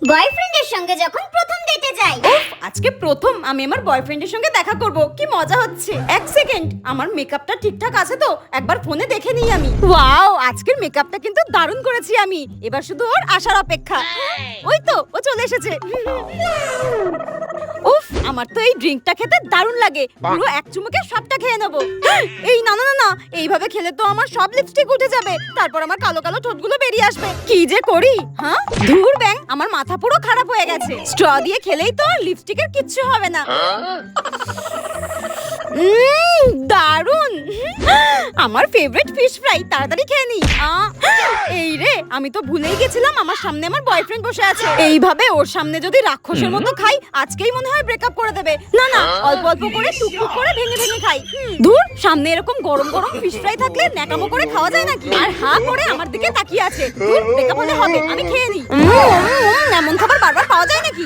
বয়ফ্রেন্ডের সঙ্গে যখন প্রথম ডেটে যাই। উফ, আজকে প্রথম আমি আমার বয়ফ্রেন্ডের সঙ্গে দেখা করব, কি মজা হচ্ছে। এক সেকেন্ড, আমার মেকআপটা ঠিকঠাক আছে তো একবার ফোনে দেখে নিই আমি। ওয়াও, আজকের মেকআপটা কিন্তু দারুণ করেছি আমি। এবার শুধু ওর আসার অপেক্ষা। ওই তো ও চলে এসেছে। উফ, আমার তো এই ড্রিঙ্কটা খেতে দারুণ লাগে। পুরো এক চুমুকে সবটা খেয়ে নেবো। এই না না না না, এইভাবে খেলে তো আমার সব লিপস্টিক উঠে যাবে, তারপর আমার কালো কালো ঠোঁটগুলো বেরিয়ে আসবে। কি যে করি, হ্যাঁ? ধুর ব্যাং, আমার মাথা পুরো খারাপ হয়ে গেছে। স্ট্র দিয়ে খেলেই তো আর লিপস্টিকের কিচ্ছু হবে না। দারুণ, আমার ফেভারিট ফিশ ফ্রাই, তাড়াতাড়ি খেয়ে নি। এই রে, আমি তো ভুলেই গেছিলাম আমার সামনে আমার বয়ফ্রেন্ড বসে আছে। এইভাবে ওর সামনে যদি রাক্ষসের মতো খাই, আজকেই মনে হয় ব্রেকআপ করে দেবে। না না, অল্প অল্প করে টুকটুক করে ভেঙে ভেঙে খাই। ধুর, সামনে এরকম গরম গরম ফিশ ফ্রাই থাকলে ন্যাকামো করে খাওয়া যায় নাকি? আর হা করে আমার দিকে তাকিয়ে আছে। ধুর, ব্রেকআপ হলে হবে, আমি খেয়ে নি। এমন খাবার বারবার পাওয়া যায় নাকি?